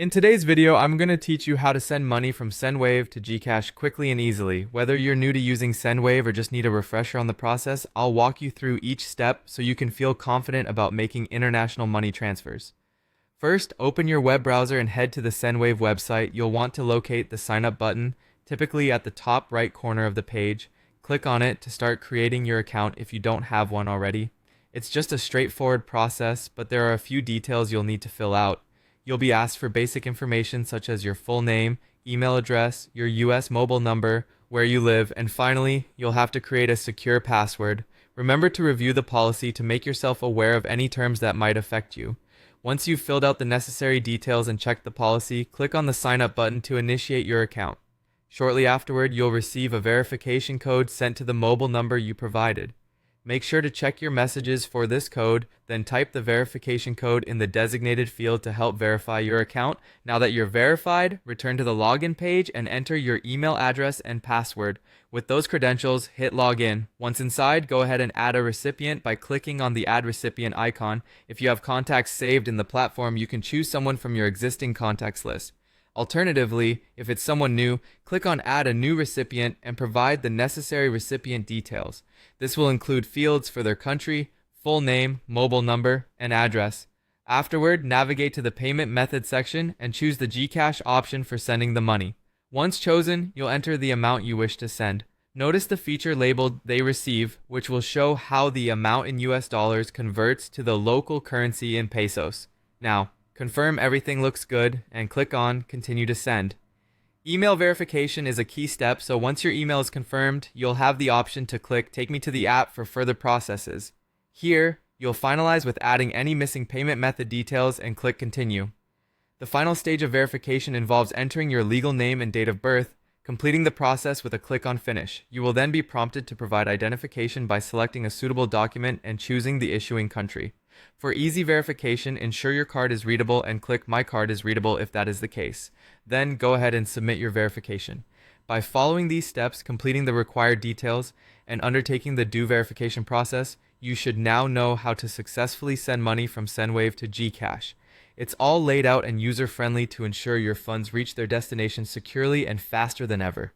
In today's video, I'm going to teach you how to send money from Sendwave to GCash quickly and easily. Whether you're new to using Sendwave or just need a refresher on the process, I'll walk you through each step so you can feel confident about making international money transfers. First, open your web browser and head to the Sendwave website. You'll want to locate the sign up button, typically at the top right corner of the page. Click on it to start creating your account if you don't have one already. It's just a straightforward process, but there are a few details you'll need to fill out. You'll be asked for basic information such as your full name, email address, your US mobile number, where you live, and finally, you'll have to create a secure password. Remember to review the policy to make yourself aware of any terms that might affect you. Once you've filled out the necessary details and checked the policy, click on the sign up button to initiate your account. Shortly afterward, you'll receive a verification code sent to the mobile number you provided. Make sure to check your messages for this code, then type the verification code in the designated field to help verify your account. Now that you're verified, return to the login page and enter your email address and password. With those credentials, hit login. Once inside, go ahead and add a recipient by clicking on the Add Recipient icon. If you have contacts saved in the platform, you can choose someone from your existing contacts list. Alternatively, if it's someone new, click on Add a New Recipient and provide the necessary recipient details. This will include fields for their country, full name, mobile number, and address. Afterward, navigate to the Payment Method section and choose the GCash option for sending the money. Once chosen, you'll enter the amount you wish to send. Notice the feature labeled They Receive, which will show how the amount in US dollars converts to the local currency in pesos. Now, confirm everything looks good and click on Continue to Send. Email verification is a key step, so once your email is confirmed, you'll have the option to click Take me to the app for further processes. Here, you'll finalize with adding any missing payment method details and click Continue. The final stage of verification involves entering your legal name and date of birth, completing the process with a click on Finish. You will then be prompted to provide identification by selecting a suitable document and choosing the issuing country. For easy verification, ensure your card is readable and click My card is readable if that is the case. Then go ahead and submit your verification. By following these steps, completing the required details, and undertaking the due verification process, you should now know how to successfully send money from Sendwave to GCash. It's all laid out and user-friendly to ensure your funds reach their destination securely and faster than ever.